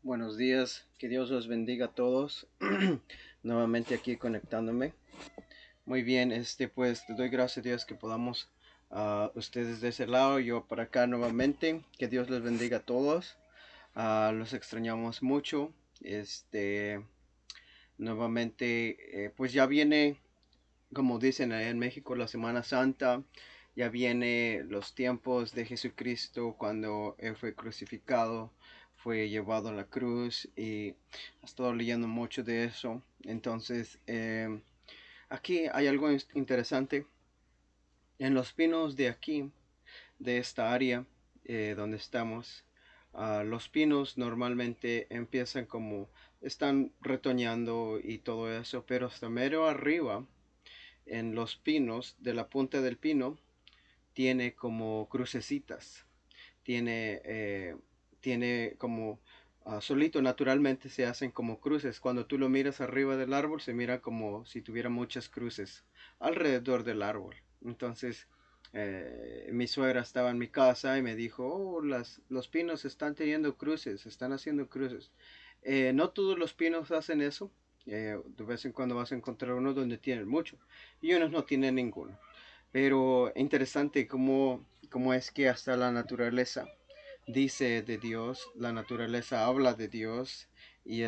Buenos días, que Dios los bendiga a todos. Nuevamente aquí conectándome. Muy bien, pues te doy gracias a Dios que podamos ustedes de ese lado, yo para acá nuevamente. Que Dios les bendiga a todos. Los extrañamos mucho. Nuevamente, pues ya viene, como dicen allá en México, la Semana Santa. Ya viene los tiempos de Jesucristo cuando Él fue crucificado, fue llevado a la cruz y he estado leyendo mucho de eso. Entonces, aquí hay algo interesante. En los pinos de aquí, de esta área donde estamos, los pinos normalmente empiezan como están retoñando y todo eso, pero hasta mero arriba en los pinos, de la punta del pino, tiene como crucecitas, tiene, tiene como solito naturalmente se hacen como cruces. Cuando tú lo miras arriba del árbol se mira como si tuviera muchas cruces alrededor del árbol. Entonces mi suegra estaba en mi casa y me dijo, oh, los pinos están teniendo cruces, están haciendo cruces. No todos los pinos hacen eso. De vez en cuando vas a encontrar uno donde tienen mucho y unos no tienen ninguno. Pero interesante cómo es que hasta la naturaleza dice de Dios, la naturaleza habla de Dios y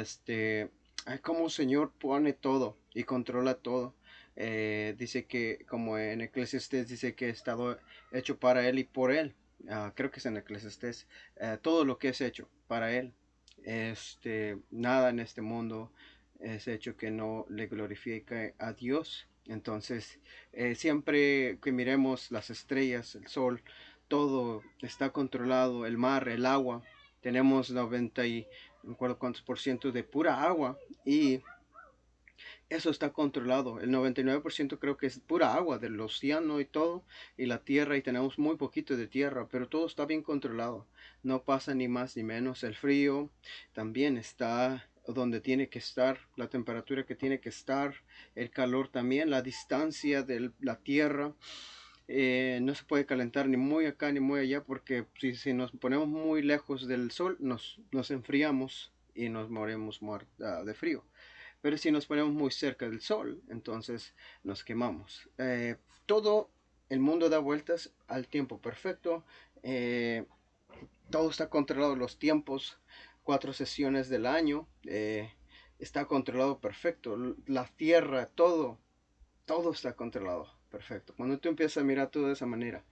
como el Señor pone todo y controla todo. Dice que, como en Eclesiastés dice que ha estado hecho para Él y por Él. Creo que es en Eclesiastés. Todo lo que es hecho para Él. Nada en este mundo es hecho que no le glorifique a Dios. Entonces, siempre que miremos las estrellas, el sol, todo está controlado, el mar, el agua. Tenemos 90 y no me acuerdo cuántos por ciento de pura agua y eso está controlado. El 99% creo que es pura agua del océano y todo y la tierra y tenemos muy poquito de tierra, pero todo está bien controlado. No pasa ni más ni menos. El frío también está donde tiene que estar, la temperatura que tiene que estar, el calor también, la distancia de la tierra no se puede calentar ni muy acá ni muy allá porque si nos ponemos muy lejos del sol nos enfriamos y nos morimos de frío. Pero si nos ponemos muy cerca del sol, entonces nos quemamos. Todo el mundo da vueltas al tiempo perfecto. eh, Todo está controlado, los tiempos, 4 sesiones del año. Está controlado perfecto. La tierra, todo está controlado. Perfecto. Cuando tú empiezas a mirar todo de esa manera.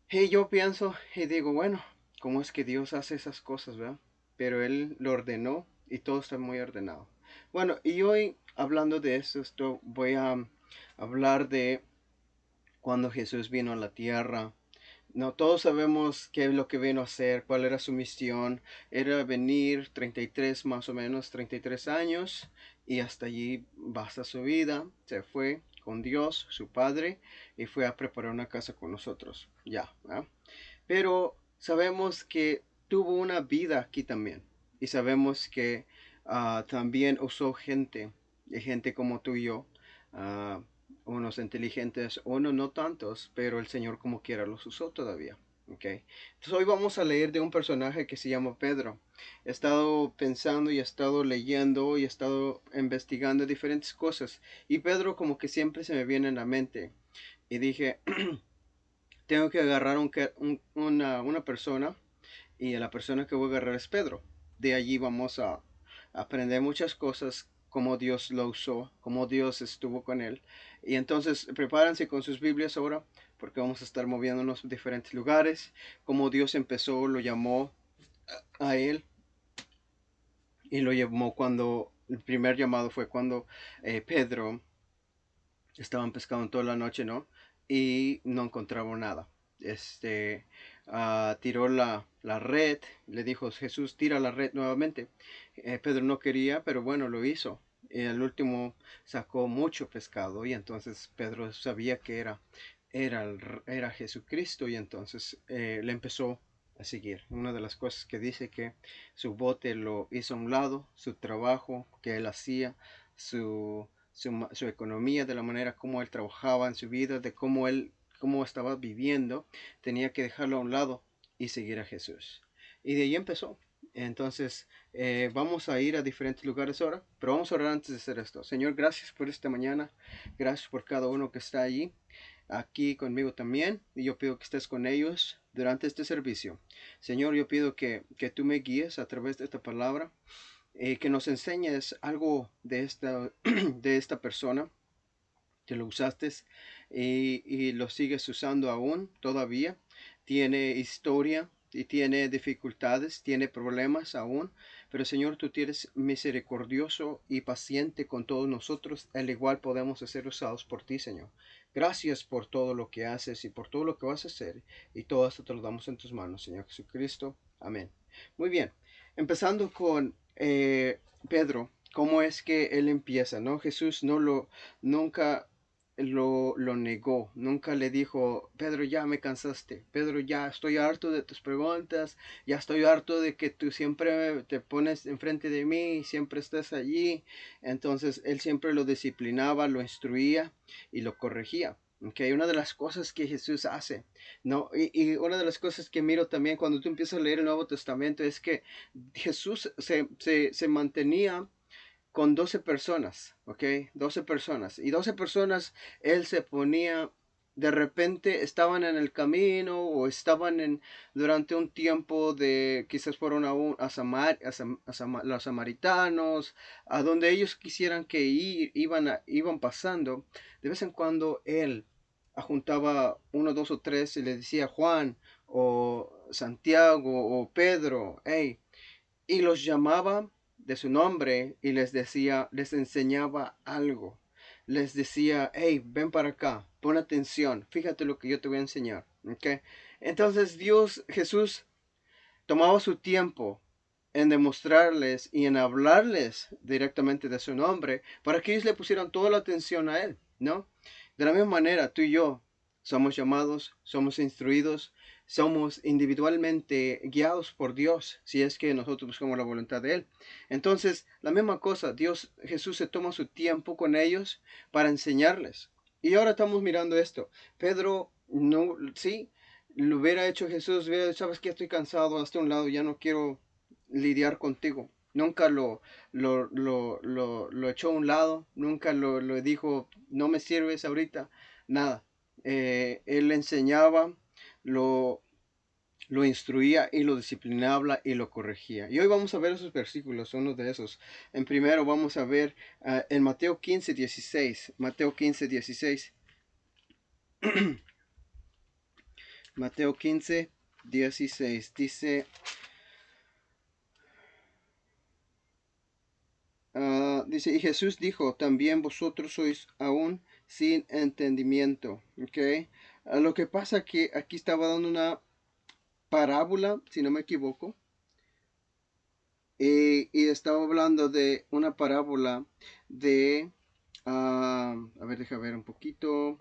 Y yo pienso y digo, bueno, ¿cómo es que Dios hace esas cosas, verdad? Pero Él lo ordenó y todo está muy ordenado. Bueno, y hoy hablando de esto voy a hablar de cuando Jesús vino a la tierra. No, todos sabemos qué es lo que vino a hacer, cuál era su misión. Era venir 33 más o menos, 33 años y hasta allí basta su vida. Se fue con Dios, su Padre, y fue a preparar una casa con nosotros. Ya, ¿verdad? Pero sabemos que tuvo una vida aquí también. Y sabemos que también usó gente como tú y yo, ah, unos inteligentes, unos no tantos, pero el Señor como quiera los usó todavía. Okay. Entonces hoy vamos a leer de un personaje que se llama Pedro. He estado pensando y he estado leyendo y he estado investigando diferentes cosas. Y Pedro como que siempre se me viene en la mente. Y dije, tengo que agarrar una persona y la persona que voy a agarrar es Pedro. De allí vamos a aprender muchas cosas, cómo Dios lo usó, cómo Dios estuvo con él. Y entonces prepárense con sus Biblias ahora, porque vamos a estar moviéndonos a diferentes lugares, cómo Dios empezó, lo llamó a él y lo llamó cuando, el primer llamado fue cuando Pedro estaban pescando toda la noche, ¿no? Y no encontraban nada. Tiró la red, le dijo Jesús, tira la red nuevamente. Pedro no quería, pero bueno, lo hizo. Y al último sacó mucho pescado y entonces Pedro sabía que era Jesucristo y entonces le empezó a seguir. Una de las cosas que dice que su bote lo hizo a un lado, su trabajo que él hacía, su economía, de la manera como él trabajaba en su vida, de cómo estaba viviendo, tenía que dejarlo a un lado y seguir a Jesús. Y de ahí empezó. Entonces, vamos a ir a diferentes lugares ahora, pero vamos a orar antes de hacer esto. Señor, gracias por esta mañana, gracias por cada uno que está allí, aquí conmigo también, y yo pido que estés con ellos durante este servicio. Señor, yo pido que tú me guíes a través de esta palabra, que nos enseñes algo de esta persona que lo usaste y lo sigues usando aún todavía. Tiene historia y tiene dificultades, tiene problemas aún, pero Señor, tú eres misericordioso y paciente con todos nosotros, al igual podemos ser usados por ti, Señor. Gracias por todo lo que haces y por todo lo que vas a hacer, y todo esto te lo damos en tus manos, Señor Jesucristo. Amén. Muy bien, empezando con Pedro, cómo es que él empieza, ¿no? Jesús nunca lo negó, nunca le dijo, Pedro, ya me cansaste, Pedro, ya estoy harto de tus preguntas, ya estoy harto de que tú siempre te pones enfrente de mí y siempre estás allí. Entonces él siempre lo disciplinaba, lo instruía y lo corregía. Okay, una de las cosas que Jesús hace, ¿no? Y una de las cosas que miro también cuando tú empiezas a leer el Nuevo Testamento es que Jesús se mantenía con 12 personas, ¿ok? 12 personas. Y 12 personas, él se ponía, de repente estaban en el camino o estaban durante un tiempo de, quizás fueron los samaritanos, a donde ellos quisieran que iban pasando. De vez en cuando él juntaba uno, dos o tres y le decía Juan o Santiago o Pedro, hey, y los llamaba de su nombre y les decía, les enseñaba algo. Les decía, hey, ven para acá, pon atención, fíjate lo que yo te voy a enseñar. ¿Okay? Entonces Jesús, tomaba su tiempo en demostrarles y en hablarles directamente de su nombre para que ellos le pusieran toda la atención a él, ¿no? De la misma manera, tú y yo somos llamados, somos instruidos, somos individualmente guiados por Dios, si es que nosotros buscamos la voluntad de Él. Entonces, la misma cosa, Jesús se toma su tiempo con ellos para enseñarles. Y ahora estamos mirando esto. Pedro, no, sí, lo hubiera hecho Jesús, hubiera dicho, sabes que estoy cansado, hasta un lado, ya no quiero lidiar contigo. Nunca lo echó a un lado, nunca lo dijo, no me sirves ahorita, nada. Él le enseñaba, lo, lo instruía y lo disciplinaba y lo corregía. Y hoy vamos a ver esos versículos, uno de esos. En primero vamos a ver en Mateo 15:16. Mateo 15:16. Mateo 15:16 dice, dice, y Jesús dijo, también vosotros sois aún sin entendimiento. ¿Ok? Lo que pasa que aquí estaba dando una parábola, si no me equivoco, y estaba hablando de una parábola de, a ver, deja ver un poquito.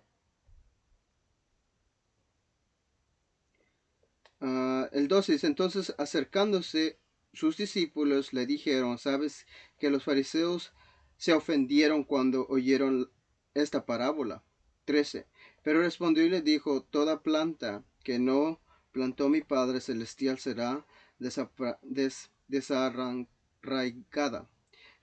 El 12 dice, entonces acercándose sus discípulos le dijeron, ¿sabes que los fariseos se ofendieron cuando oyeron esta parábola? 13. Pero respondió y le dijo, toda planta que no plantó mi Padre Celestial será desarraigada,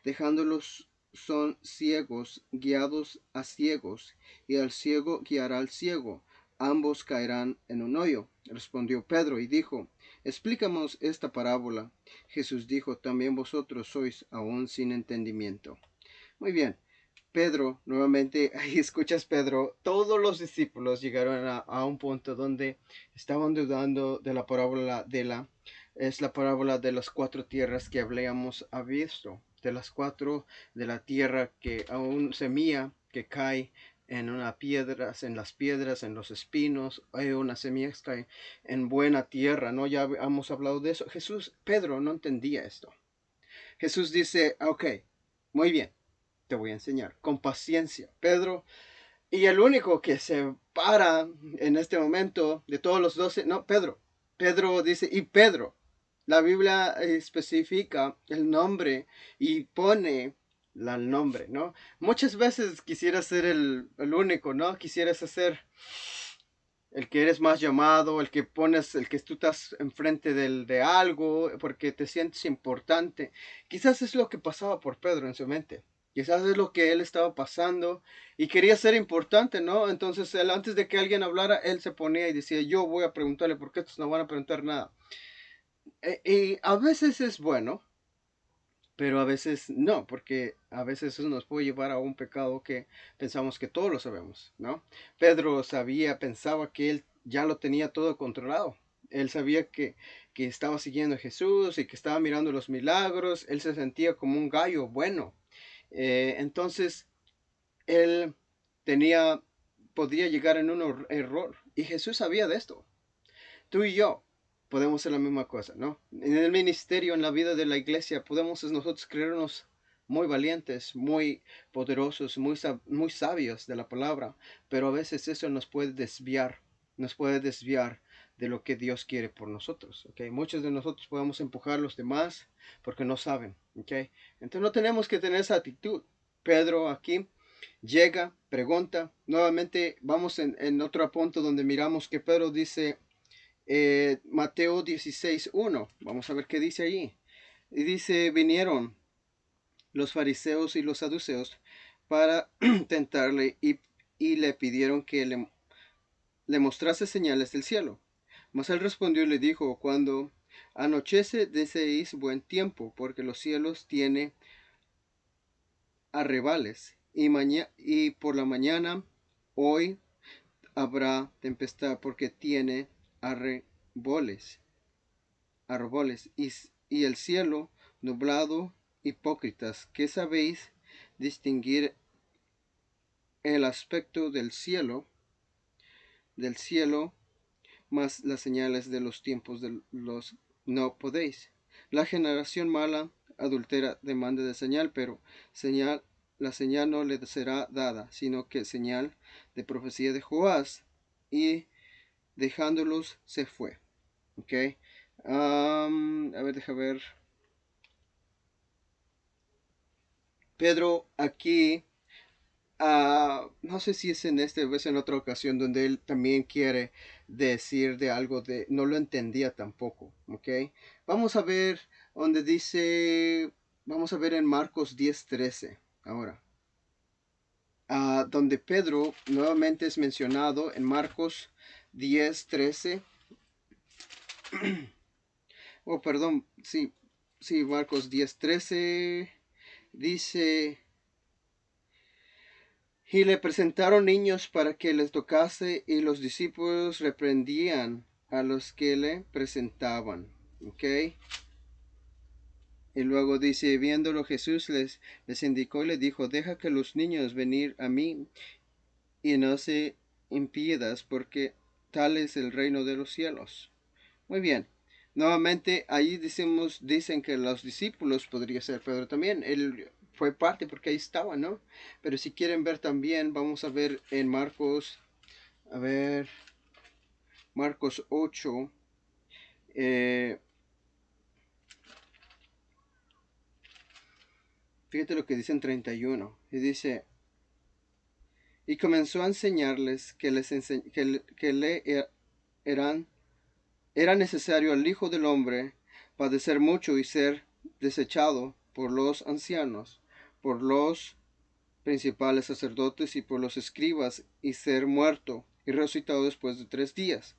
dejándolos son ciegos, guiados a ciegos, y al ciego guiará al ciego, ambos caerán en un hoyo. Respondió Pedro y dijo, explícanos esta parábola. Jesús dijo, también vosotros sois aún sin entendimiento. Muy bien, Pedro, nuevamente, ahí escuchas Pedro, todos los discípulos llegaron a un punto donde estaban dudando de la parábola es la parábola de las cuatro tierras que habíamos visto, de las cuatro, de la tierra que aún semilla que cae en una piedra, en las piedras, en los espinos, hay una semilla que cae en buena tierra, ¿no? Ya hemos hablado de eso. Pedro no entendía esto. Jesús dice, ok, muy bien, te voy a enseñar, con paciencia. Pedro, y el único que se para en este momento de todos los 12, no, Pedro. Pedro dice, y Pedro. La Biblia especifica el nombre y pone el nombre, ¿no? Muchas veces quisieras ser el único, ¿no? Quisieras hacer el que eres más llamado, el que pones, el que tú estás enfrente de algo, porque te sientes importante. Quizás es lo que pasaba por Pedro en su mente. Quizás es lo que él estaba pasando y quería ser importante, ¿no? Entonces él, antes de que alguien hablara, él se ponía y decía, yo voy a preguntarle porque estos no van a preguntar nada. Y a veces es bueno, pero a veces no, porque a veces eso nos puede llevar a un pecado que pensamos que todos lo sabemos, ¿no? Pedro sabía, pensaba que él ya lo tenía todo controlado. Él sabía que estaba siguiendo a Jesús y que estaba mirando los milagros. Él se sentía como un gallo bueno. Entonces, él tenía, podía llegar en un error. Y Jesús sabía de esto. Tú y yo podemos hacer la misma cosa, ¿no? En el ministerio, en la vida de la iglesia, podemos nosotros creernos muy valientes, muy poderosos, muy sabios de la palabra, pero a veces eso nos puede desviar de lo que Dios quiere por nosotros, ¿ok? Muchos de nosotros podemos empujar a los demás porque no saben, ¿ok? Entonces no tenemos que tener esa actitud. Pedro aquí llega, pregunta, nuevamente vamos en otro punto donde miramos que Pedro dice, Mateo 16:1. Vamos a ver qué dice allí. Y dice, vinieron los fariseos y los saduceos para tentarle y le pidieron que le mostrase señales del cielo. Mas él respondió y le dijo, cuando anochece deseéis buen tiempo, porque los cielos tiene arrebales, y por la mañana hoy habrá tempestad, porque tiene arreboles y el cielo nublado. Hipócritas, ¿qué sabéis distinguir el aspecto del cielo, mas las señales de los tiempos de los no podéis? La generación mala adultera demanda de señal, pero señal, la señal no le será dada, sino que señal de profecía de Joás, y dejándolos se fue. Ok. A ver, deja ver. Pedro aquí, no sé si es en esta vez en otra ocasión donde él también quiere decir de algo de, no lo entendía tampoco, ¿ok? Vamos a ver donde dice, vamos a ver en Marcos 10:13 ahora, donde Pedro nuevamente es mencionado en Marcos 10:13, oh perdón, sí, sí, Marcos 10:13 dice... Y le presentaron niños para que les tocase, y los discípulos reprendían a los que le presentaban. ¿Ok? Y luego dice, viéndolo Jesús les indicó y les dijo, deja que los niños venir a mí, y no se impidas, porque tal es el reino de los cielos. Muy bien. Nuevamente, ahí dicen que los discípulos podría ser Pedro también. Él fue parte porque ahí estaba, ¿no? Pero si quieren ver también, vamos a ver en Marcos, a ver, Marcos 8. Fíjate lo que dice en 31. Y dice, y comenzó a enseñarles que eran, era necesario al Hijo del Hombre padecer mucho y ser desechado por los ancianos, por los principales sacerdotes y por los escribas, y ser muerto y resucitado después de 3 días.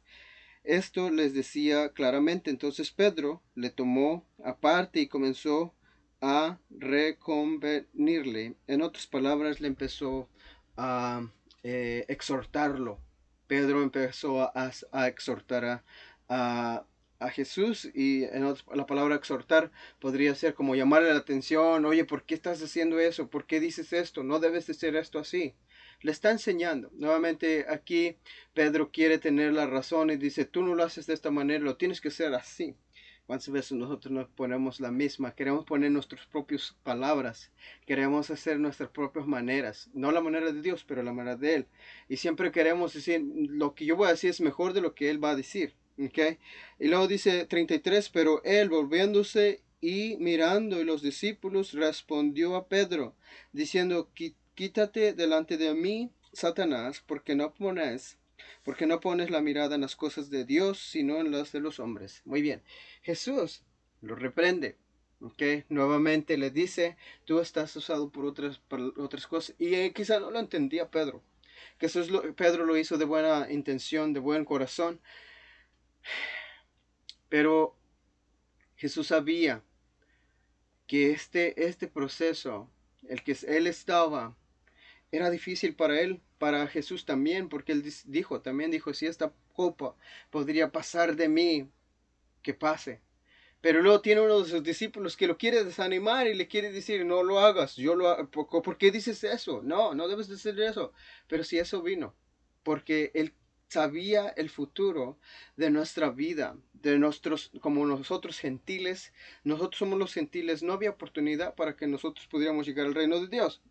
Esto les decía claramente. Entonces Pedro le tomó aparte y comenzó a reconvenirle. En otras palabras, le empezó a exhortarlo. Pedro empezó a exhortar a, a Jesús, y la palabra exhortar podría ser como llamarle la atención. Oye, ¿por qué estás haciendo eso? ¿Por qué dices esto? No debes de hacer esto así. Le está enseñando. Nuevamente aquí Pedro quiere tener la razón y dice, tú no lo haces de esta manera, lo tienes que hacer así. ¿Cuántas veces nosotros nos ponemos la misma? Queremos poner nuestras propias palabras, queremos hacer nuestras propias maneras, no la manera de Dios, pero la manera de Él. Y siempre queremos decir, lo que yo voy a decir es mejor de lo que Él va a decir. ¿Okay? Y luego dice 33, pero Él volviéndose y mirando, y los discípulos, respondió a Pedro, diciendo, quítate delante de mí, Satanás, porque no pones Porque no pones la mirada en las cosas de Dios, sino en las de los hombres. Muy bien. Jesús lo reprende. ¿Ok? Nuevamente le dice, tú estás usado por otras cosas. Y quizá no lo entendía Pedro. Pedro lo hizo de buena intención, de buen corazón. Pero Jesús sabía que este proceso, el que él estaba, era difícil para él, para Jesús también, porque él también dijo, si esta copa podría pasar de mí, que pase. Pero luego tiene uno de sus discípulos que lo quiere desanimar y le quiere decir, no lo hagas, yo lo hago. ¿Por qué dices eso? No, no debes decir eso. Pero si eso vino, porque él sabía el futuro de nuestra vida, de nosotros, como nosotros gentiles, nosotros somos los gentiles, no había oportunidad para que nosotros pudiéramos llegar al reino de Dios,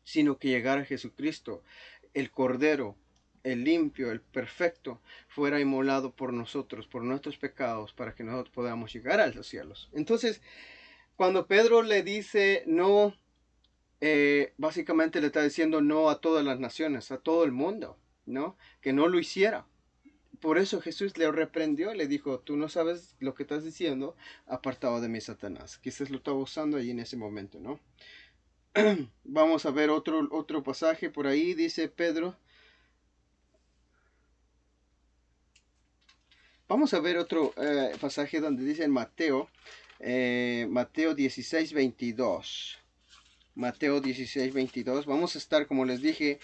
sino que llegara Jesucristo, el Cordero, el limpio, el perfecto, fuera inmolado por nosotros, por nuestros pecados, para que nosotros podamos llegar a los cielos. Entonces, cuando Pedro le dice no, básicamente le está diciendo no a todas las naciones, a todo el mundo, ¿no? Que no lo hiciera. Por eso Jesús le reprendió y le dijo, tú no sabes lo que estás diciendo, apartado de mí, Satanás. Quizás lo estaba usando allí en ese momento, ¿no? Vamos a ver otro pasaje por ahí, dice Pedro. Vamos a ver otro pasaje donde dice en Mateo, Mateo 16:22. Mateo 16:22. Vamos a estar, como les dije,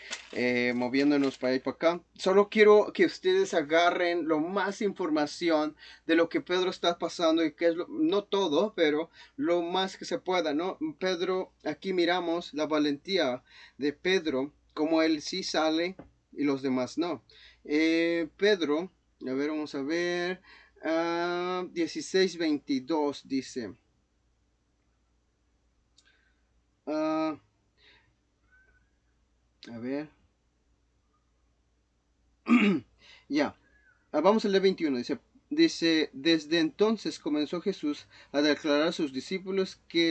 moviéndonos para ahí para acá. Solo quiero que ustedes agarren lo más información de lo que Pedro está pasando y que es no todo, pero lo más que se pueda, ¿no? Pedro, aquí miramos la valentía de Pedro, como él sí sale y los demás no. Pedro, a ver, vamos a ver. 16:22 dice. ah, a ver. Ya, vamos a leer 21. Dice, desde entonces comenzó Jesús a declarar a sus discípulos que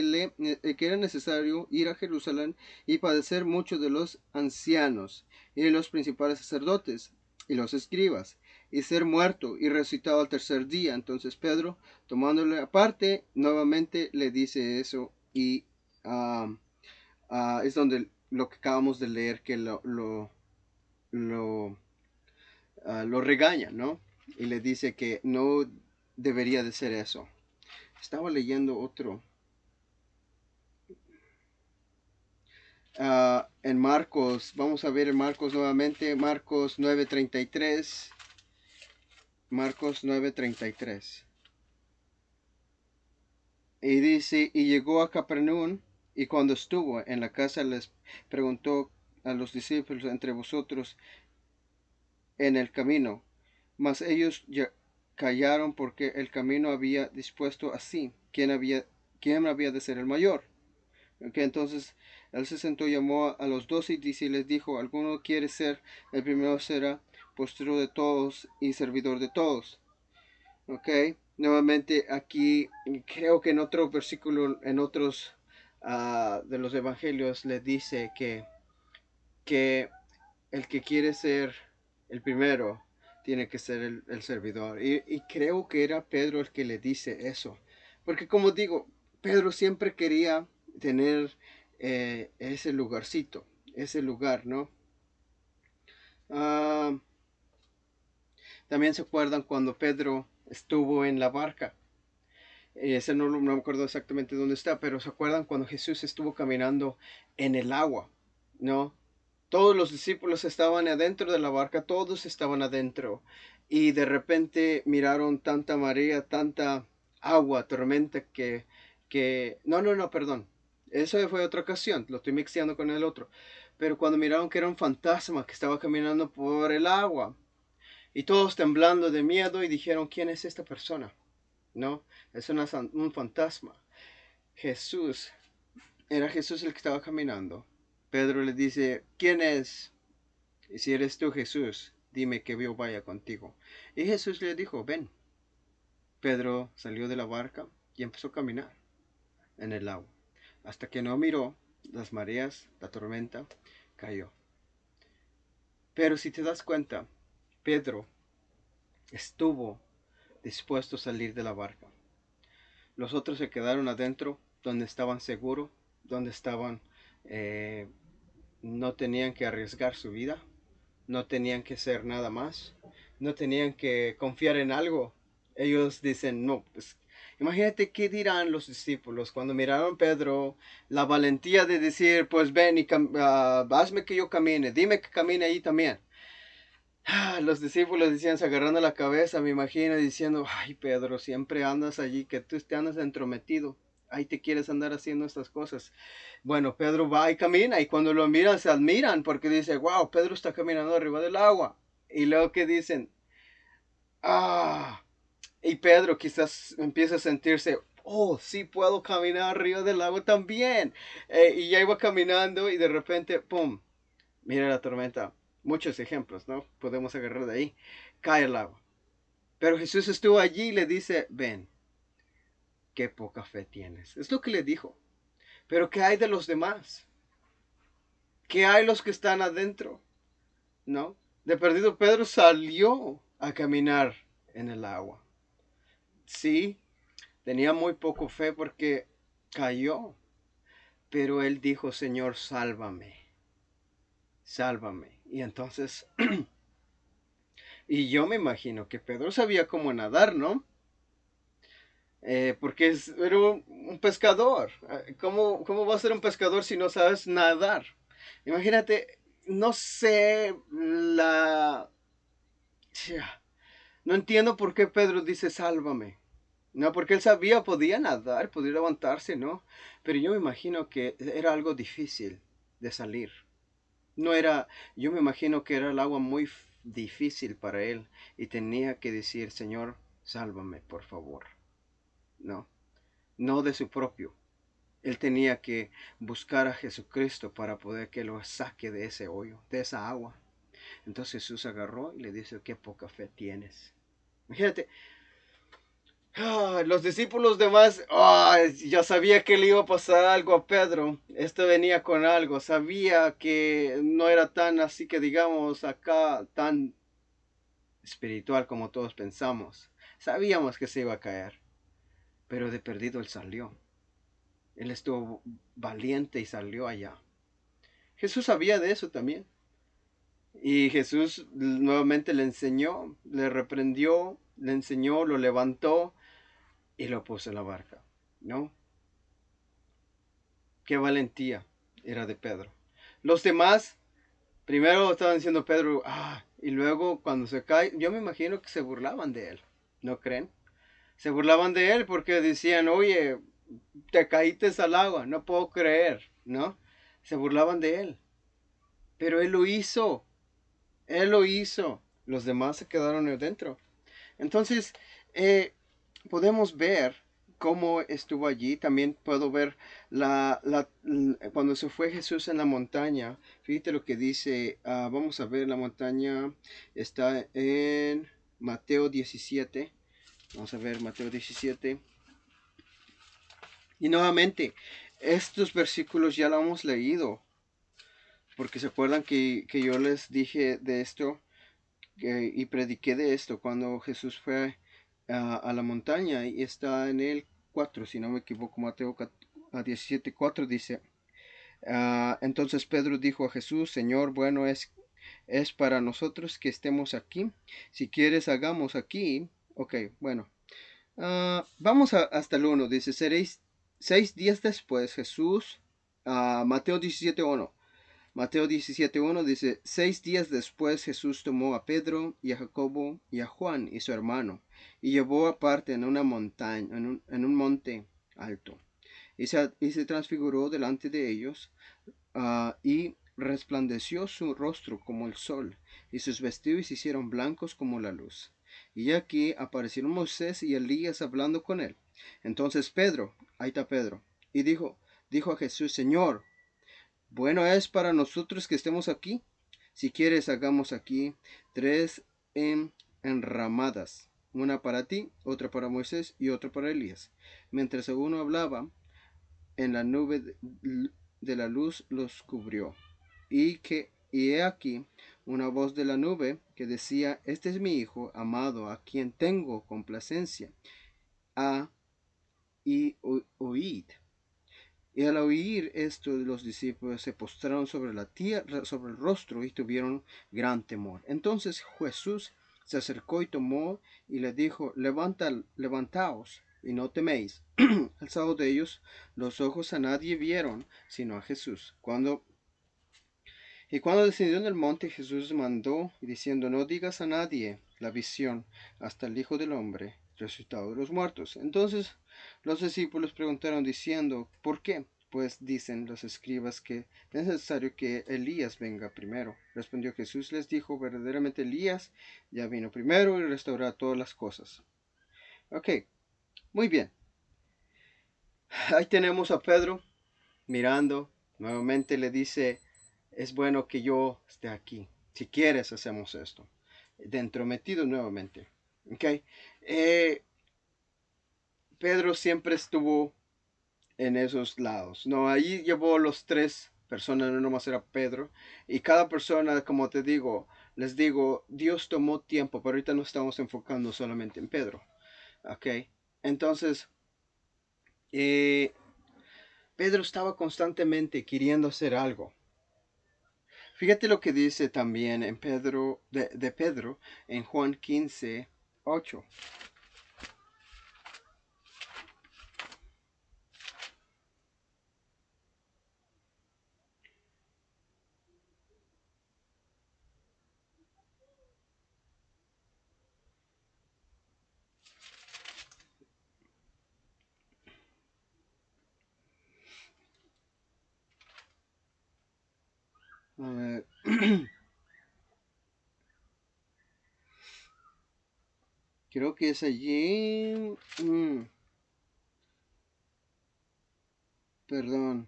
era necesario ir a Jerusalén y padecer mucho de los ancianos y de los principales sacerdotes y los escribas, y ser muerto y resucitado al tercer día. Entonces Pedro, tomándole aparte, nuevamente le dice eso y ah, es donde lo que acabamos de leer que lo lo regaña, ¿no? Y le dice que no debería de ser eso. Estaba leyendo otro. En Marcos, vamos a ver en Marcos nuevamente, Marcos 9:33. Marcos 9:33. Y dice, y llegó a Capernaum, y cuando estuvo en la casa les preguntó a los discípulos entre vosotros en el camino, mas ellos ya callaron porque el camino había dispuesto así, quién había de ser el mayor. Okay, entonces él se sentó, llamó a los 12 y les dijo, alguno quiere ser el primero será postrero de todos y servidor de todos. Ok, nuevamente aquí creo que en otro versículo, en otros de los evangelios le dice que el que quiere ser el primero tiene que ser el servidor. Y creo que era Pedro el que le dice eso. Porque como digo, Pedro siempre quería tener ese lugarcito, ese lugar, ¿no? Ah, también se acuerdan cuando Pedro estuvo en la barca. Ese no me acuerdo exactamente dónde está, pero se acuerdan cuando Jesús estuvo caminando en el agua, ¿no? Todos los discípulos estaban adentro de la barca, todos estaban adentro. Y de repente miraron tanta marea, tanta agua, tormenta no, perdón. Eso fue otra ocasión, lo estoy mixeando con el otro. Pero cuando miraron que era un fantasma que estaba caminando por el agua. Y todos temblando de miedo y dijeron, ¿quién es esta persona? No, es un fantasma. Jesús, era Jesús el que estaba caminando. Pedro le dice, ¿quién es? Y si eres tú, Jesús, dime que yo vaya contigo. Y Jesús le dijo, ven. Pedro salió de la barca y empezó a caminar en el agua. Hasta que no miró las mareas, la tormenta, cayó. Pero si te das cuenta, Pedro estuvo dispuesto a salir de la barca. Los otros se quedaron adentro, donde estaban seguros, donde estaban, eh, no tenían que arriesgar su vida, no tenían que hacer nada más, no tenían que confiar en algo. Ellos dicen, no, pues imagínate qué dirán los discípulos cuando miraron a Pedro, la valentía de decir, pues ven y hazme que yo camine, dime que camine ahí también. Los discípulos decían, se agarrando la cabeza, me imagino, diciendo, ay Pedro, siempre andas allí, que tú te andas entrometido, ahí te quieres andar haciendo estas cosas. Bueno, Pedro va y camina, y cuando lo miran se admiran, porque dice, wow, Pedro está caminando arriba del agua. Y luego que dicen, ah, y Pedro quizás empieza a sentirse, oh, sí puedo caminar arriba del agua también. Y ya iba caminando y de repente, ¡pum! Mira la tormenta. Muchos ejemplos, ¿no? Podemos agarrar de ahí. Cae el agua. Pero Jesús estuvo allí y le dice, ven, qué poca fe tienes. Es lo que le dijo. Pero ¿qué hay de los demás? ¿Qué hay los que están adentro? ¿No? De perdido Pedro salió a caminar en el agua. Sí, tenía muy poco fe porque cayó. Pero él dijo, Señor, sálvame. Sálvame. Y entonces, y yo me imagino que Pedro sabía cómo nadar, ¿no? Porque era un pescador. ¿Cómo va a ser un pescador si no sabes nadar? Imagínate, no sé, no entiendo por qué Pedro dice sálvame. No, porque él sabía, podía nadar, podía levantarse, ¿no? Pero yo me imagino que era algo difícil de salir. No era, yo me imagino que era el agua muy difícil para él y tenía que decir, Señor, sálvame, por favor. No, no de su propio. Él tenía que buscar a Jesucristo para poder que lo saque de ese hoyo, de esa agua. Entonces Jesús agarró y le dice, qué poca fe tienes. Imagínate, los discípulos demás, ya sabía que le iba a pasar algo a Pedro. Esto venía con algo. Sabía que no era tan así que digamos acá, tan espiritual como todos pensamos. Sabíamos que se iba a caer. Pero de perdido él salió. Él estuvo valiente y salió allá. Jesús sabía de eso también. Y Jesús nuevamente le enseñó, le reprendió, le enseñó, lo levantó y lo puso en la barca. ¿No? Qué valentía era de Pedro. Los demás, primero estaban diciendo Pedro, y luego cuando se cae, yo me imagino que se burlaban de él. ¿No creen? Se burlaban de él porque decían, oye, te caíste al agua, no puedo creer, ¿no? Se burlaban de él. Pero él lo hizo. Él lo hizo. Los demás se quedaron adentro. Entonces, eh, podemos ver cómo estuvo allí. También puedo ver cuando se fue Jesús en la montaña. Fíjate lo que dice. Vamos a ver, la montaña está en Mateo 17. Vamos a ver Mateo 17. Y nuevamente, estos versículos ya lo hemos leído. Porque se acuerdan que yo les dije de esto y prediqué de esto cuando Jesús fue a la montaña y está en el 4 si no me equivoco, Mateo 17:4 dice, entonces Pedro dijo a Jesús, Señor, bueno es para nosotros que estemos aquí, si quieres hagamos aquí, ok, bueno, vamos hasta el 1, dice, 6 días después Jesús, Mateo 17:1. Mateo 17:1 dice, 6 días después Jesús tomó a Pedro y a Jacobo y a Juan y su hermano y llevó aparte en una montaña, en un monte alto y se transfiguró delante de ellos y resplandeció su rostro como el sol y sus vestidos se hicieron blancos como la luz. Y aquí aparecieron Moisés y Elías hablando con él. Entonces Pedro, ahí está Pedro, y dijo a Jesús, Señor, bueno es para nosotros que estemos aquí. Si quieres, hagamos aquí 3 enramadas, una para ti, otra para Moisés y otra para Elías. Mientras uno hablaba, en la nube de la luz los cubrió. Y que Y he aquí una voz de la nube que decía, este es mi Hijo amado, a quien tengo complacencia. A y oíd. Y al oír esto, los discípulos se postraron sobre la tierra, sobre el rostro, y tuvieron gran temor. Entonces Jesús se acercó y tomó y le dijo, levantaos y no teméis. Alzado de ellos los ojos, a nadie vieron sino a Jesús. Cuando descendió del monte, Jesús mandó diciendo, no digas a nadie la visión hasta el Hijo del Hombre resucitado de los muertos. Entonces los discípulos preguntaron diciendo, ¿por qué? Pues dicen los escribas que es necesario que Elías venga primero. Respondió Jesús, les dijo, verdaderamente Elías ya vino primero y restaurará todas las cosas. Ok, muy bien. Ahí tenemos a Pedro mirando. Nuevamente le dice, es bueno que yo esté aquí. Si quieres, hacemos esto. Entrometido nuevamente. Ok. Pedro siempre estuvo en esos lados. No, ahí llevó los tres personas, no nomás era Pedro. Y cada persona, como te digo, les digo, Dios tomó tiempo, pero ahorita no estamos enfocando solamente en Pedro. Ok. Entonces, eh, Pedro estaba constantemente queriendo hacer algo. Fíjate lo que dice también en Pedro, de Pedro en Juan 15, 8. A ver. Creo que es allí. Perdón.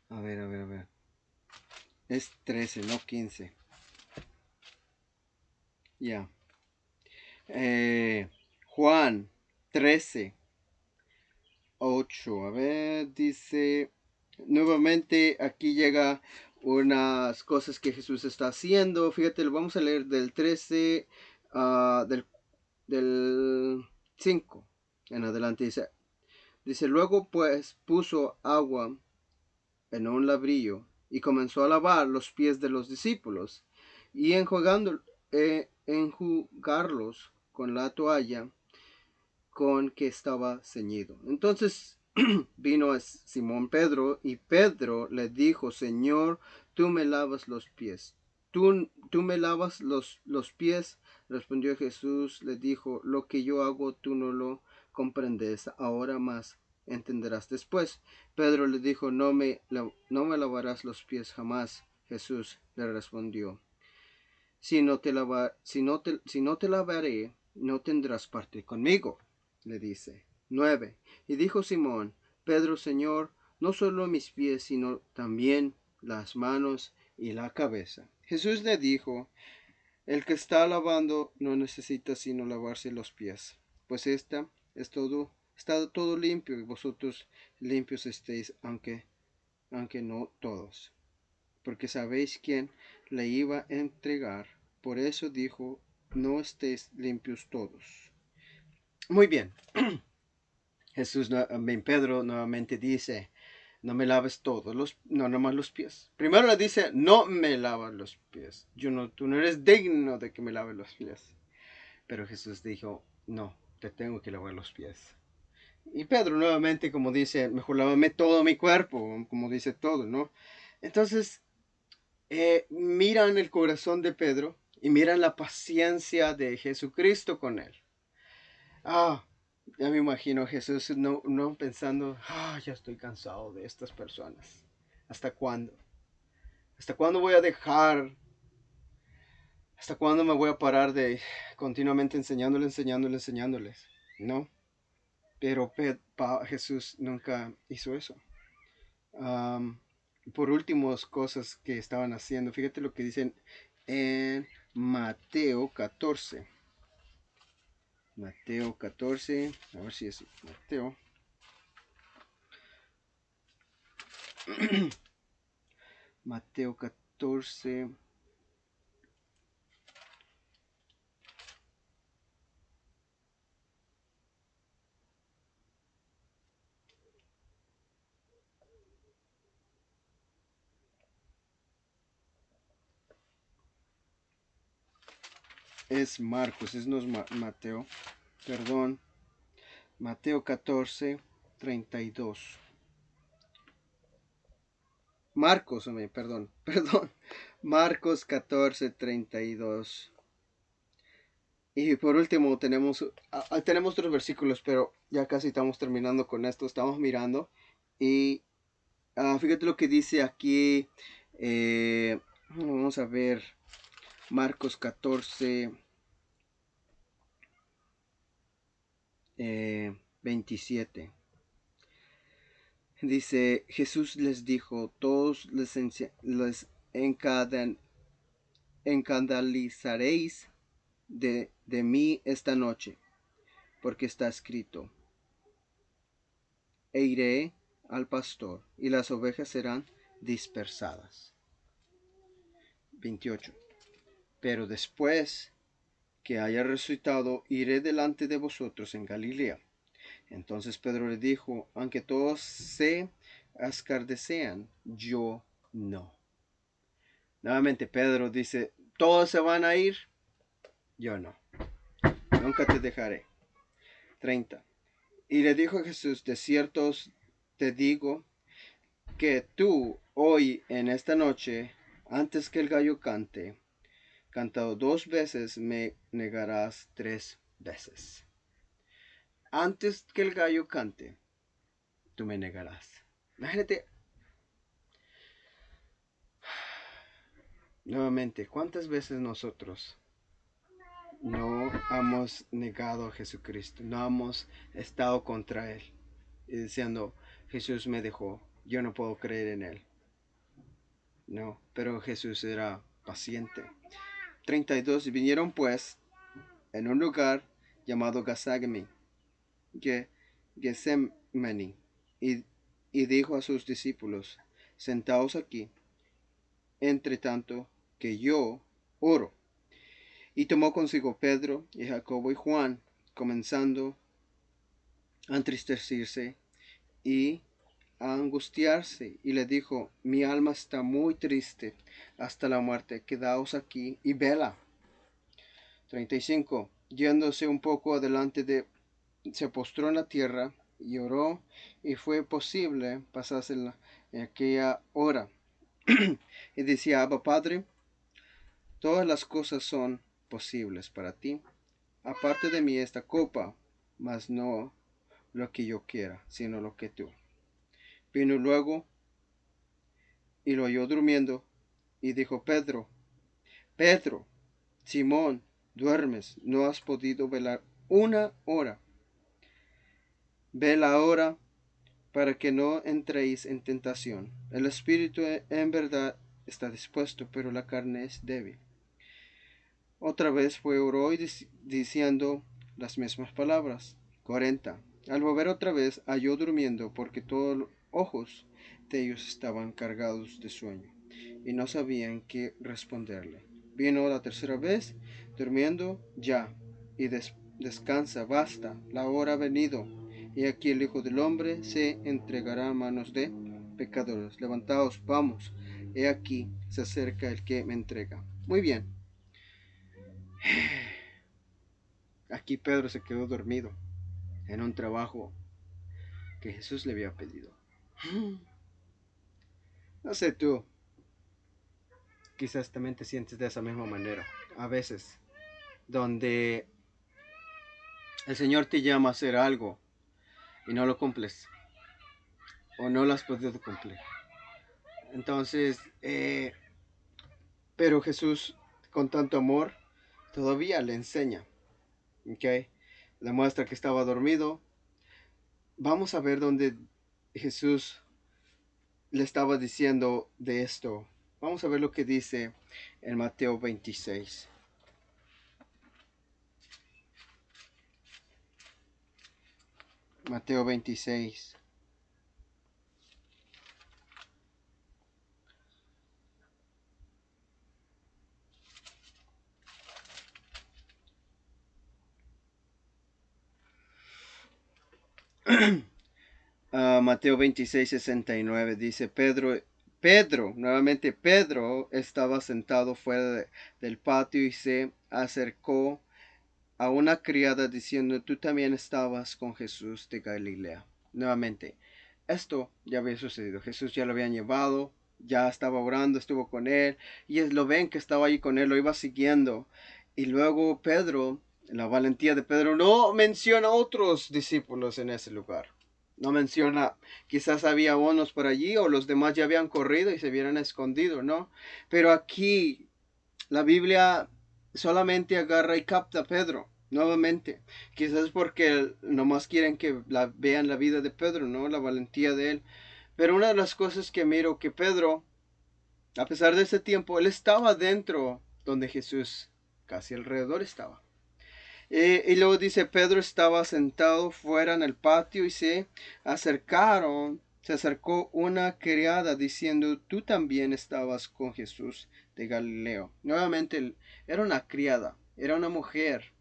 A ver. Es 13, no 15. Ya. Juan 13, 8. A ver, dice. Nuevamente aquí llega unas cosas que Jesús está haciendo. Fíjate, lo vamos a leer del 13, del 5 en adelante. Dice, luego pues puso agua en un labrillo y comenzó a lavar los pies de los discípulos y enjugarlos con la toalla con que estaba ceñido. Entonces vino a Simón Pedro y Pedro le dijo, Señor, tú me lavas los pies. ¿Tú me lavas los pies? Respondió Jesús, le dijo, lo que yo hago tú no lo comprendes ahora, más entenderás después. Pedro le dijo, no me lavarás los pies jamás. Jesús le respondió, si no te lavaré, no tendrás parte conmigo, le dice. 9. Y dijo Simón, Pedro, Señor, no solo mis pies, sino también las manos y la cabeza. Jesús le dijo, el que está lavando no necesita sino lavarse los pies, pues está todo limpio y vosotros limpios estéis, aunque no todos, porque sabéis quién le iba a entregar. Por eso dijo, no estéis limpios todos. Muy bien. Pedro nuevamente dice, no me laves todos no nomás los pies. Primero le dice, no me lavas los pies. Tú no eres digno de que me laves los pies. Pero Jesús dijo, no, te tengo que lavar los pies. Y Pedro nuevamente, como dice, mejor lávame todo mi cuerpo, como dice todo, ¿no? Entonces, miran el corazón de Pedro y miran la paciencia de Jesucristo con él. Ah, ya me imagino a Jesús no pensando, ya estoy cansado de estas personas. ¿Hasta cuándo? ¿Hasta cuándo voy a dejar? ¿Hasta cuándo me voy a parar de continuamente enseñándoles? No, pero Jesús nunca hizo eso. Um, por últimas cosas que estaban haciendo, fíjate lo que dicen en Mateo 14. Mateo 14, a ver si es Mateo. Mateo 14. Es Marcos, es no es Mateo. Perdón. Mateo 14, 32. Marcos, perdón, perdón. Marcos 14, 32. Y por último tenemos otros versículos, pero ya casi estamos terminando con esto. Estamos mirando y fíjate lo que dice aquí. Vamos a ver Marcos 14, 27. Dice, Jesús les dijo, todos les encandalizaréis de mí esta noche, porque está escrito, e iré al pastor, y las ovejas serán dispersadas. 28. Pero después que haya resucitado, iré delante de vosotros en Galilea. Entonces Pedro le dijo, aunque todos se escarnecean, yo no. Nuevamente Pedro dice, todos se van a ir, yo no. Nunca te dejaré. 30. Y le dijo Jesús, de cierto te digo que tú hoy en esta noche, antes que el gallo cante, cantado 2 veces, me negarás 3 veces. Antes que el gallo cante, tú me negarás. Imagínate, nuevamente, ¿cuántas veces nosotros no hemos negado a Jesucristo? No hemos estado contra Él y diciendo, Jesús me dejó, yo no puedo creer en Él. No, pero Jesús era paciente. 32. Vinieron pues en un lugar llamado Getsemani, y dijo a sus discípulos, sentaos aquí, entre tanto que yo oro. Y tomó consigo Pedro y Jacobo y Juan, comenzando a entristecerse y a angustiarse, y le dijo, mi alma está muy triste hasta la muerte, quedaos aquí y vela. 35. Yéndose un poco adelante, se postró en la tierra y oró, y fue posible pasarse en aquella hora. Y decía, Abba Padre, todas las cosas son posibles para ti. Aparte de mí esta copa, mas no lo que yo quiera, sino lo que tú. Vino luego y lo halló durmiendo, y dijo, Pedro, Pedro, Simón, duermes, no has podido velar 1 hora. Vela ahora para que no entréis en tentación. El espíritu en verdad está dispuesto, pero la carne es débil. Otra vez fue oró y diciendo las mismas palabras. 40. Al volver otra vez halló durmiendo, porque todos los ojos de ellos estaban cargados de sueño, y no sabían qué responderle. Vino la tercera vez, durmiendo ya, y descansa, basta, la hora ha venido, y aquí el Hijo del Hombre se entregará a manos de pecadores. Levantaos, vamos, he aquí se acerca el que me entrega. Muy bien, aquí Pedro se quedó dormido en un trabajo que Jesús le había pedido. No sé tú, quizás también te sientes de esa misma manera. A veces, donde el Señor te llama a hacer algo y no lo cumples o no lo has podido cumplir. Entonces, pero Jesús con tanto amor todavía le enseña, ¿ok? Le muestra que estaba dormido. Vamos a ver dónde Jesús le estaba diciendo de esto. Vamos a ver lo que dice en Mateo 26. Mateo 26. Mateo 26:69 dice, Pedro, nuevamente Pedro estaba sentado fuera del patio y se acercó a una criada diciendo, tú también estabas con Jesús de Galilea. Nuevamente, esto ya había sucedido. Jesús ya lo habían llevado, ya estaba orando, estuvo con él, y lo ven que estaba ahí con él, lo iba siguiendo. Y luego Pedro, la valentía de Pedro, no menciona a otros discípulos en ese lugar. No menciona, quizás había unos por allí o los demás ya habían corrido y se hubieran escondido, ¿no? Pero aquí la Biblia solamente agarra y capta a Pedro, nuevamente. Quizás porque nomás quieren que vean la vida de Pedro, ¿no? La valentía de él. Pero una de las cosas que miro que Pedro, a pesar de ese tiempo, él estaba dentro donde Jesús casi alrededor estaba. Y luego dice, Pedro estaba sentado fuera en el patio y se acercó una criada diciendo, tú también estabas con Jesús de Galileo. Nuevamente, era una criada, era una mujer.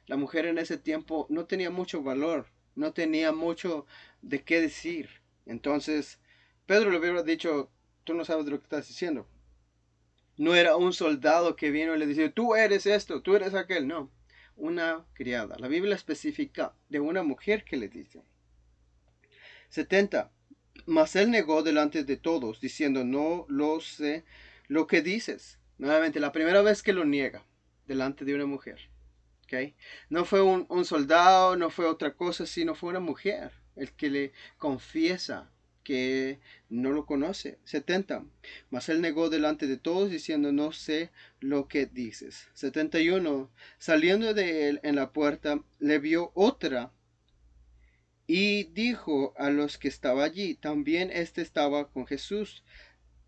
La mujer en ese tiempo no tenía mucho valor, no tenía mucho de qué decir. Entonces, Pedro le hubiera dicho, tú no sabes de lo que estás diciendo. No era un soldado que vino y le decía, tú eres esto, tú eres aquel. No, una criada. La Biblia especifica de una mujer que le dice. 70. Mas él negó delante de todos, diciendo, no lo sé lo que dices. Nuevamente, la primera vez que lo niega delante de una mujer. ¿Okay? No fue un soldado, no fue otra cosa, sino fue una mujer el que le confiesa que no lo conoce. 70. Mas él negó delante de todos diciendo, no sé lo que dices. 71. Saliendo de él en la puerta, le vio otra y dijo a los que estaba allí, también este estaba con Jesús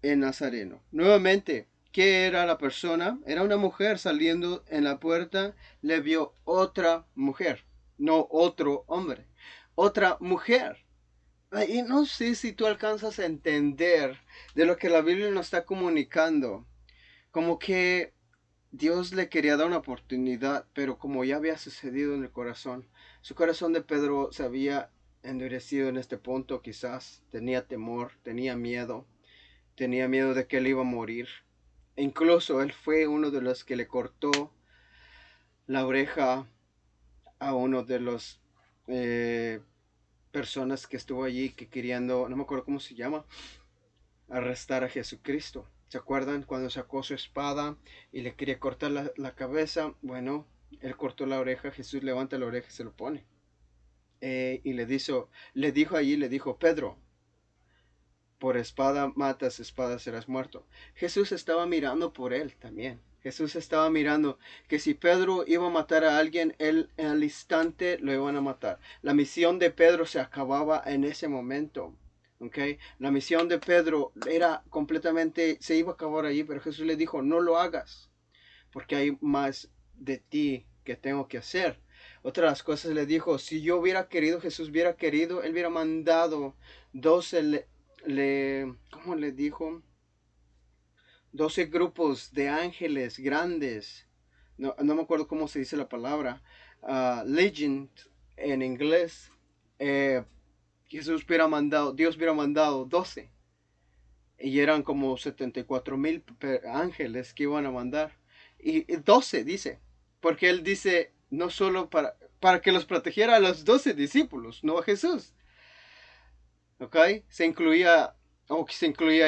en Nazareno. Nuevamente, ¿qué era la persona? Era una mujer saliendo en la puerta, le vio otra mujer, no otro hombre, otra mujer. Y no sé si tú alcanzas a entender de lo que la Biblia nos está comunicando. Como que Dios le quería dar una oportunidad, pero como ya había sucedido en el corazón, su corazón de Pedro se había endurecido en este punto, quizás tenía temor, tenía miedo de que él iba a morir. E incluso él fue uno de los que le cortó la oreja a uno de los personas que estuvo allí que queriendo, no me acuerdo cómo se llama, arrestar a Jesucristo. ¿Se acuerdan cuando sacó su espada y le quería cortar la cabeza? Bueno, él cortó la oreja, Jesús levanta la oreja y se lo pone. Y le dijo, Pedro, por espada matas, espada serás muerto. Jesús estaba mirando por él también. Jesús estaba mirando que si Pedro iba a matar a alguien, él al instante lo iban a matar. La misión de Pedro se acababa en ese momento. ¿Okay? La misión de Pedro era completamente, se iba a acabar allí, pero Jesús le dijo, no lo hagas, porque hay más de ti que tengo que hacer. Otra de las cosas le dijo, si yo hubiera querido, Jesús hubiera querido, él hubiera mandado 12, ¿cómo le dijo? 12 grupos de ángeles grandes. No me acuerdo cómo se dice la palabra. Legion en inglés. Dios hubiera mandado 12. Y eran como 74,000 ángeles que iban a mandar. Y 12 dice. Porque él dice, no solo para que los protegiera a los 12 discípulos, no a Jesús. ¿Ok? Se incluía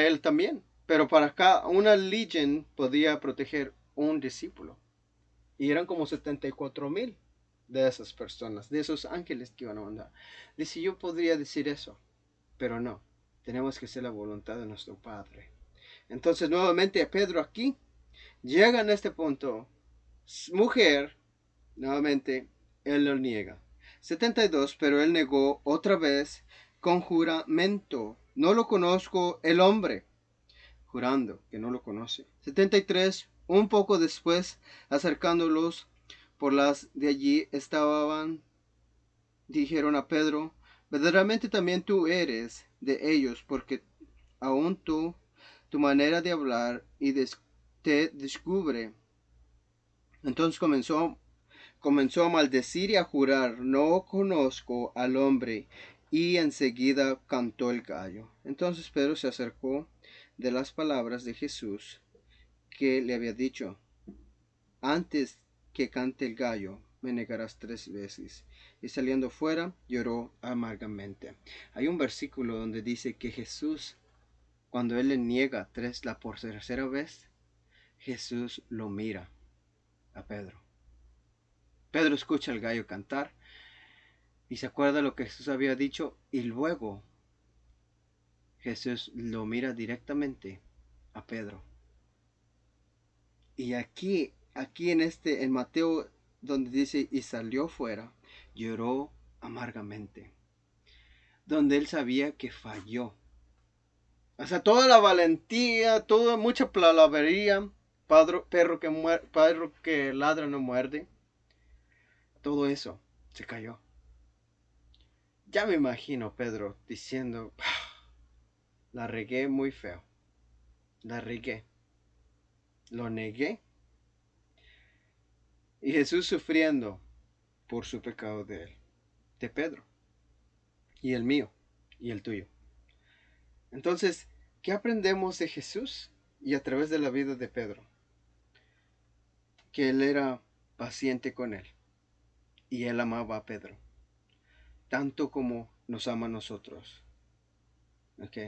él también. Pero para cada una legion podía proteger un discípulo. Y eran como 74,000 de esas personas, de esos ángeles que iban a mandar. Dice, yo podría decir eso, pero no. Tenemos que hacer la voluntad de nuestro Padre. Entonces, nuevamente, Pedro aquí llega en este punto. Mujer, nuevamente, él lo niega. 72. Pero él negó otra vez con juramento. No lo conozco el hombre, jurando que no lo conoce. 73. Un poco después, acercándolos por las de allí estaban, dijeron a Pedro, verdaderamente también tú eres de ellos, porque aún tu manera de hablar y te descubre. Entonces comenzó a maldecir y a jurar, no conozco al hombre. y enseguida cantó el gallo. Entonces Pedro se acercó de las palabras de Jesús que le había dicho: antes que cante el gallo, me negarás 3 veces. Y saliendo fuera, lloró amargamente. Hay un versículo donde dice que Jesús, cuando él le niega la por tercera vez, Jesús lo mira a Pedro. Pedro escucha al gallo cantar y se acuerda lo que Jesús había dicho, y luego Jesús lo mira directamente a Pedro. Y aquí en Mateo, donde dice, y salió fuera, lloró amargamente, donde él sabía que falló. O sea, toda la valentía, toda mucha palabrería, perro que ladra no muerde, todo eso se cayó. Ya me imagino Pedro diciendo: la regué muy feo, la regué, lo negué. Y Jesús sufriendo por su pecado de él, de Pedro, y el mío, y el tuyo. Entonces, ¿qué aprendemos de Jesús y a través de la vida de Pedro? Que él era paciente con él, y él amaba a Pedro, tanto como nos ama a nosotros. ¿Ok?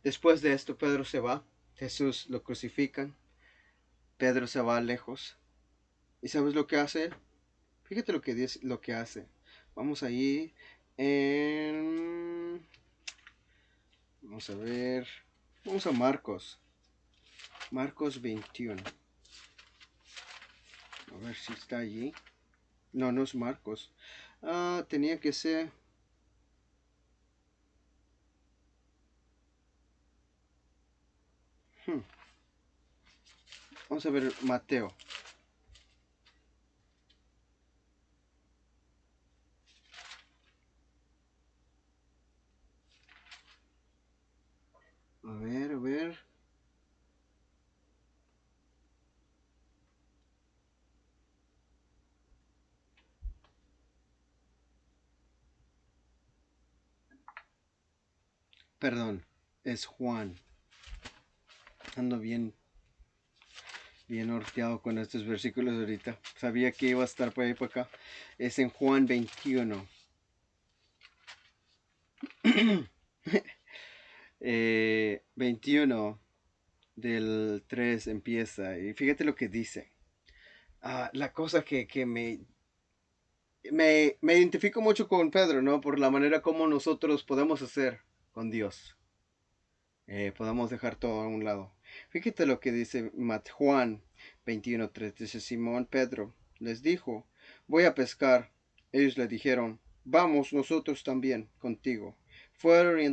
Después de esto, Pedro se va, Jesús lo crucifican, Pedro se va lejos. ¿Y sabes lo que hace él? Fíjate lo que dice, lo que hace. Vamos ahí en... Vamos a ver. Vamos a Marcos. Marcos 21. A ver si está allí. No, no es Marcos. Tenía que ser... Vamos a ver Mateo. A ver, a ver. Perdón, es Juan. Ando bien horteado con estos versículos ahorita. Sabía que iba a estar por ahí por acá. Es en Juan 21. 21 del 3 empieza. Y fíjate lo que dice. La cosa que me identifico mucho con Pedro, ¿no? Por la manera como nosotros podemos hacer con Dios. Podemos dejar todo a un lado. Fíjate lo que dice Juan 21:3. Dice: Simón Pedro les dijo: voy a pescar. Ellos le dijeron: vamos nosotros también contigo. Fueron y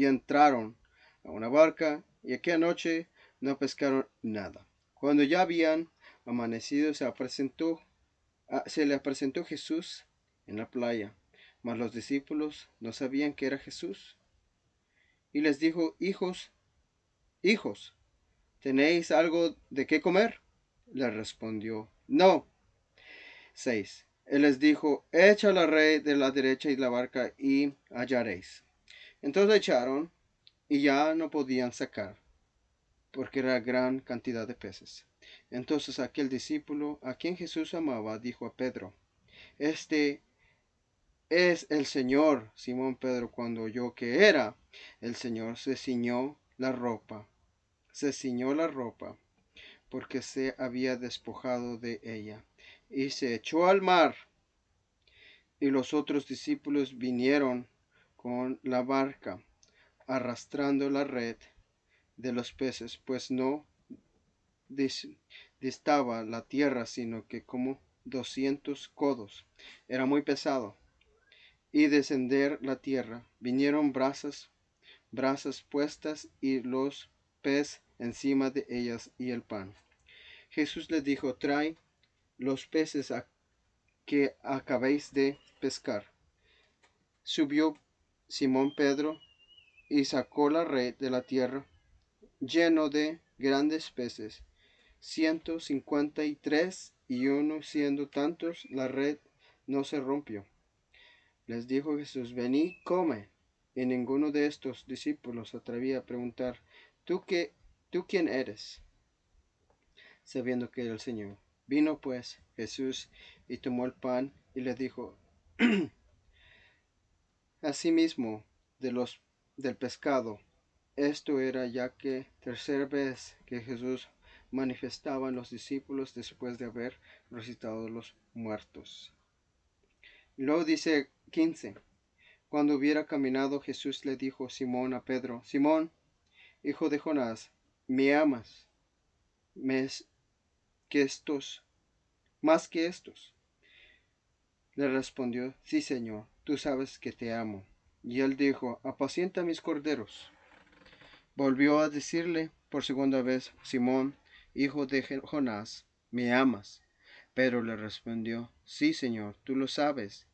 entraron a una barca, y aquella noche no pescaron nada. Cuando ya habían amanecido, se le presentó Jesús en la playa, mas los discípulos no sabían que era Jesús. Y les dijo: hijos, ¿tenéis algo de qué comer? Le respondió: no. 6. Él les dijo: echa la red de la derecha y la barca y hallaréis. Entonces echaron, y ya no podían sacar, porque era gran cantidad de peces. Entonces aquel discípulo, a quien Jesús amaba, dijo a Pedro: este es el Señor. Simón Pedro, cuando oyó que era el Señor, se ciñó la ropa, porque se había despojado de ella, y se echó al mar. Y los otros discípulos vinieron con la barca, arrastrando la red de los peces, pues no distaba la tierra sino que como 200 codos. Era muy pesado. Y descender la tierra, vinieron brasas puestas y los pez encima de ellas y el pan. Jesús les dijo: trae los peces que acabéis de pescar. Subió Simón Pedro y sacó la red de la tierra, lleno de grandes peces, 153, y uno siendo tantos, la red no se rompió. Les dijo Jesús, venid, come. Y ninguno de estos discípulos atrevía a preguntar, ¿tú quién eres? Sabiendo que era el Señor. Vino pues Jesús y tomó el pan y le dijo, asimismo del pescado. Esto era ya que tercera vez que Jesús manifestaba a los discípulos después de haber resucitado a los muertos. Y luego dice 15. Cuando hubiera caminado, Jesús le dijo Simón a Pedro, Simón, hijo de Jonás, ¿me amas que estos, más que estos? Le respondió, sí, Señor, tú sabes que te amo. Y él dijo, apacienta mis corderos. Volvió a decirle por segunda vez, Simón, hijo de Jonás, ¿me amas? Pero le respondió, sí, Señor, tú lo sabes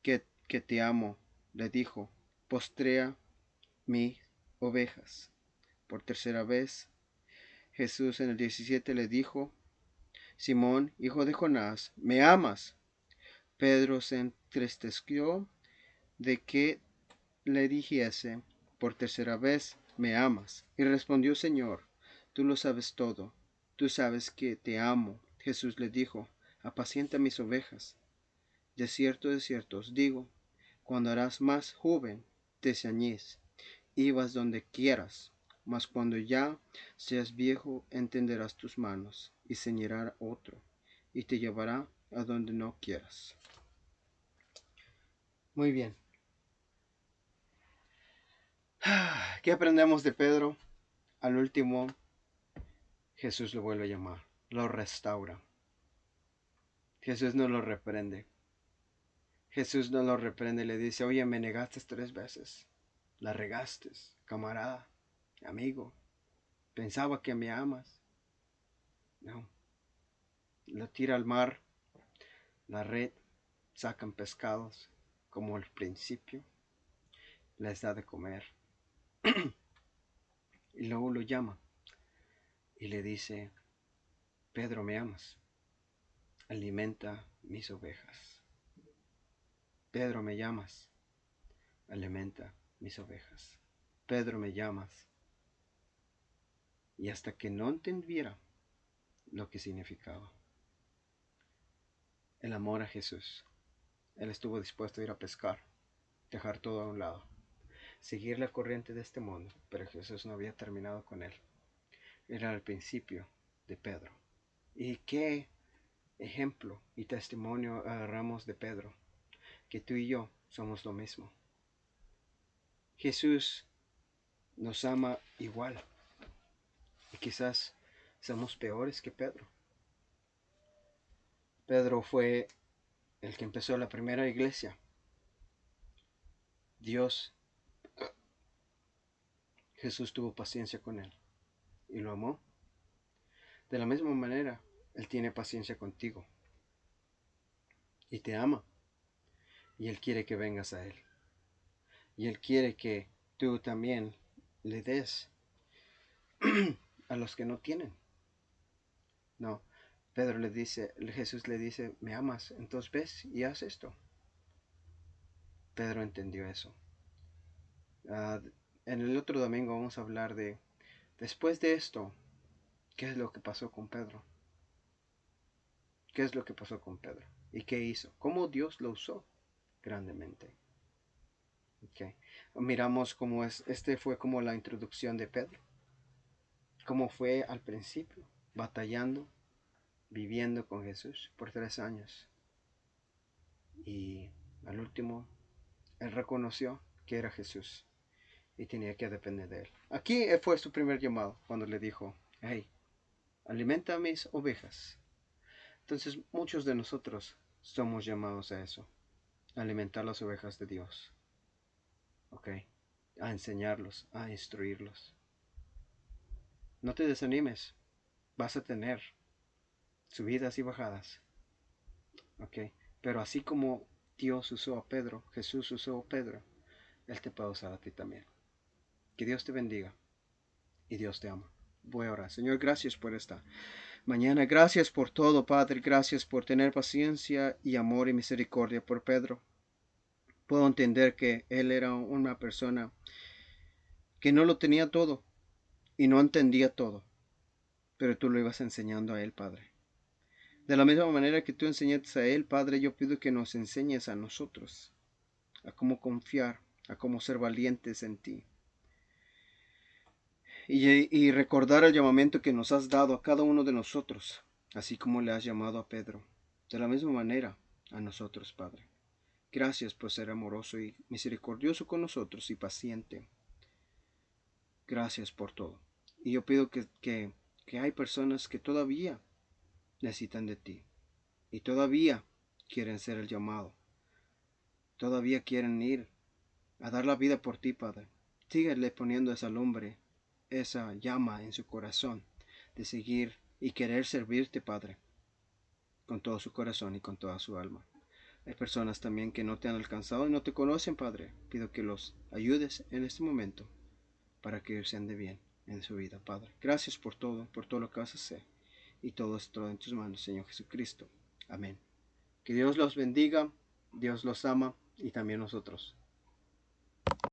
que te amo. Le dijo, postrea mis ovejas. Por tercera vez, Jesús en el 17 le dijo, Simón, hijo de Jonás, ¿me amas? Pedro se entristeció de que le dijese por tercera vez, ¿me amas? Y respondió, Señor, tú lo sabes todo, tú sabes que te amo. Jesús le dijo, apacienta mis ovejas. De cierto os digo, cuando harás más joven, te ceñís, y vas donde quieras, mas cuando ya seas viejo, entenderás tus manos, y ceñirá otro, y te llevará a donde no quieras. Muy bien. ¿Qué aprendemos de Pedro? Al último, Jesús lo vuelve a llamar, lo restaura. Jesús no lo reprende. Jesús no lo reprende, le dice, oye, me negaste 3 veces. La regaste, camarada, amigo. Pensaba que me amas. No. Lo tira al mar, la red, sacan pescados, como al principio. Les da de comer. Y luego lo llama y le dice, Pedro, ¿me amas? Alimenta mis ovejas. Pedro, ¿me llamas? Alimenta mis ovejas. Pedro, ¿me llamas? Y hasta que no entendiera lo que significaba el amor a Jesús, él estuvo dispuesto a ir a pescar, dejar todo a un lado, seguir la corriente de este mundo, pero Jesús no había terminado con él. Era el principio de Pedro. ¿Y qué ejemplo y testimonio agarramos de Pedro? Que tú y yo somos lo mismo. Jesús nos ama igual. Y quizás somos peores que Pedro. Pedro fue el que empezó la primera iglesia. Jesús tuvo paciencia con él y lo amó. De la misma manera, Él tiene paciencia contigo y te ama. Y Él quiere que vengas a Él. Y Él quiere que tú también le des a los que no tienen. No, Jesús le dice, ¿me amas? Entonces ves y haz esto. Pedro entendió eso. En el otro domingo vamos a hablar de, después de esto, ¿qué es lo que pasó con Pedro? ¿Qué es lo que pasó con Pedro? ¿Y qué hizo? ¿Cómo Dios lo usó grandemente? Okay. Miramos cómo fue como la introducción de Pedro. Cómo fue al principio, batallando, viviendo con Jesús por 3 años. Y al último, él reconoció que era Jesús y tenía que depender de él. Aquí fue su primer llamado, cuando le dijo, hey, alimenta mis ovejas. Entonces muchos de nosotros somos llamados a eso, a alimentar las ovejas de Dios. Ok, a enseñarlos, a instruirlos. No te desanimes, vas a tener subidas y bajadas. Ok, pero así como Dios usó a Pedro, Jesús usó a Pedro, Él te puede usar a ti también. Que Dios te bendiga y Dios te ama. Voy a orar. Señor, gracias por esta mañana. Gracias por todo, Padre. Gracias por tener paciencia y amor y misericordia por Pedro. Puedo entender que él era una persona que no lo tenía todo y no entendía todo, pero tú lo ibas enseñando a él, Padre. De la misma manera que tú enseñaste a él, Padre, yo pido que nos enseñes a nosotros a cómo confiar, a cómo ser valientes en ti. Y recordar el llamamiento que nos has dado a cada uno de nosotros, así como le has llamado a Pedro. De la misma manera a nosotros, Padre. Gracias por ser amoroso y misericordioso con nosotros y paciente. Gracias por todo. Y yo pido que hay personas que todavía necesitan de ti y todavía quieren ser el llamado. Todavía quieren ir a dar la vida por ti, Padre. Síguele poniendo esa lumbre, esa llama en su corazón de seguir y querer servirte, Padre, con todo su corazón y con toda su alma. Hay personas también que no te han alcanzado y no te conocen, Padre. Pido que los ayudes en este momento para que ellos sean de bien en su vida, Padre. Gracias por todo lo que vas a hacer. Y todo esto en tus manos, Señor Jesucristo. Amén. Que Dios los bendiga, Dios los ama y también nosotros.